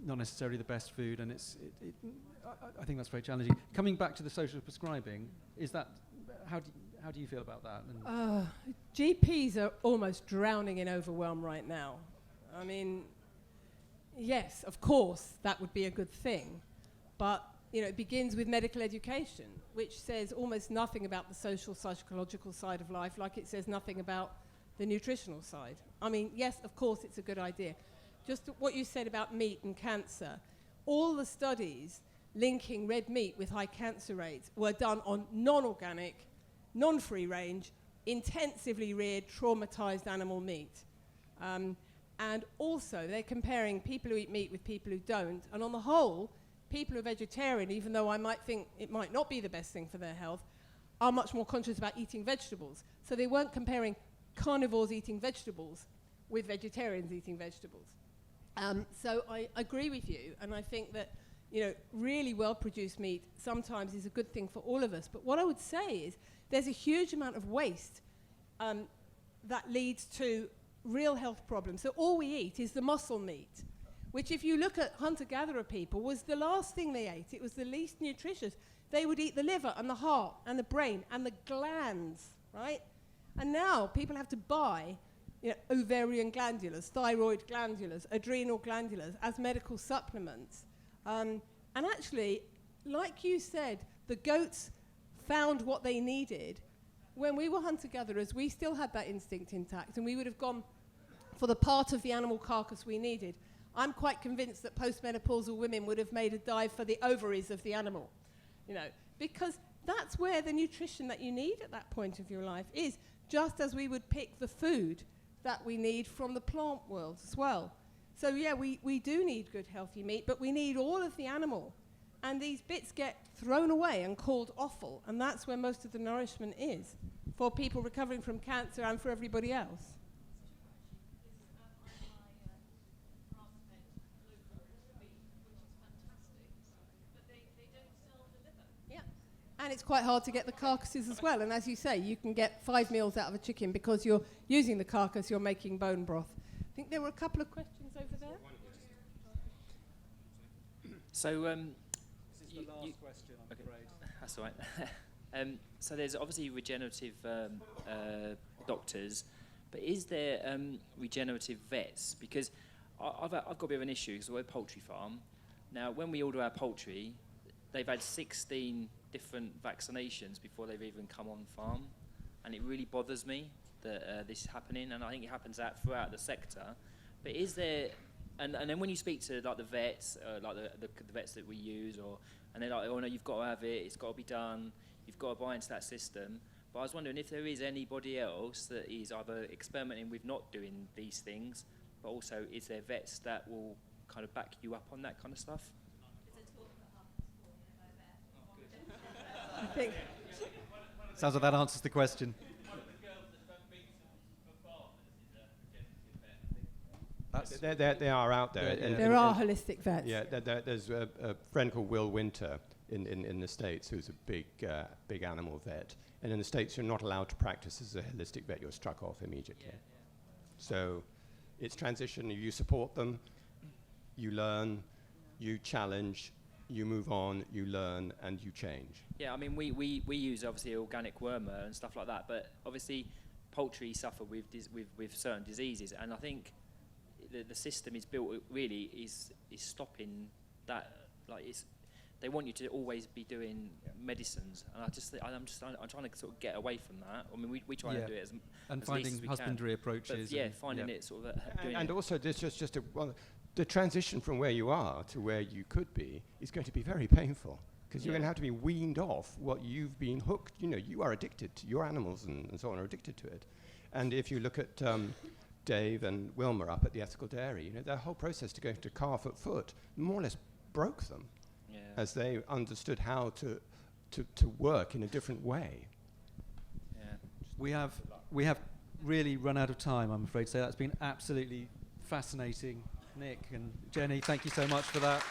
not necessarily the best food, and I think that's very challenging. Coming back to the social prescribing, is that how do you feel about that? GPs are almost drowning in overwhelm right now. I mean, yes, of course, that would be a good thing, but it begins with medical education, which says almost nothing about the social, psychological side of life, like it says nothing about the nutritional side. I mean, yes, of course, it's a good idea. Just what you said about meat and cancer, all the studies linking red meat with high cancer rates were done on non-organic, non-free range, intensively reared, traumatized animal meat. And also, they're comparing people who eat meat with people who don't, and on the whole, people who are vegetarian, even though I might think it might not be the best thing for their health, are much more conscious about eating vegetables. So they weren't comparing carnivores eating vegetables with vegetarians eating vegetables. So I agree with you, and I think that really well-produced meat sometimes is a good thing for all of us. But what I would say is there's a huge amount of waste that leads to real health problems. So all we eat is the muscle meat, which if you look at hunter-gatherer people was the last thing they ate. It was the least nutritious. They would eat the liver and the heart and the brain and the glands, right? And now people have to buy ovarian glandulars, thyroid glandulars, adrenal glandulars as medical supplements. And actually, like you said, the goats found what they needed. When we were hunter-gatherers, we still had that instinct intact, and we would have gone for the part of the animal carcass we needed. I'm quite convinced that postmenopausal women would have made a dive for the ovaries of the animal, because that's where the nutrition that you need at that point of your life is, just as we would pick the food that we need from the plant world as well. So yeah, we do need good healthy meat, but we need all of the animal And these bits get thrown away and called offal, and that's where most of the nourishment is for people recovering from cancer and for everybody else. Yeah. And it's quite hard to get the carcasses as well. And as you say, you can get 5 meals out of a chicken because you're using the carcass, you're making bone broth. I think there were a couple of questions over there. So, This is the last question, I'm afraid. that's all right. So there's obviously regenerative doctors, but is there regenerative vets? Because I've got a bit of an issue because we're a poultry farm. Now, when we order our poultry, they've had 16 different vaccinations before they've even come on farm, and it really bothers me that this is happening, and I think it happens out throughout the sector. But is there, and then when you speak to like the vets, like the vets that we use, and they're like, oh no, you've got to have it, it's got to be done, you've got to buy into that system. But I was wondering if there is anybody else that is either experimenting with not doing these things, but also is there vets that will kind of back you up on that kind of stuff? I think Sounds like that answers the question. They are out there. there are holistic vets. Yeah, there's a friend called Will Winter in the States who's a big animal vet. And in the States, you're not allowed to practice as a holistic vet. You're struck off immediately. Yeah. So it's transition. You support them, you learn, you challenge, you move on, you learn, and you change. Yeah, I mean, we use obviously organic wormer and stuff like that, but obviously poultry suffer with certain diseases, and I think the system is built really is stopping that. Like they want you to always be doing medicines, and I'm trying to sort of get away from that. I mean, we try to do it as and as finding least as we husbandry can. approaches. But finding it sort of doing And it. also, there's just the transition from where you are to where you could be is going to be very painful, because you're going to have to be weaned off what you've been hooked. You know, you are addicted to your animals and so on are addicted to it. And if you look at Dave and Wilma up at the Ethical Dairy, you know, their whole process to go to calf at foot more or less broke them as they understood how to work in a different way. Yeah. We have really run out of time, I'm afraid. So that's been absolutely fascinating. Nick and Jenny, thank you so much for that.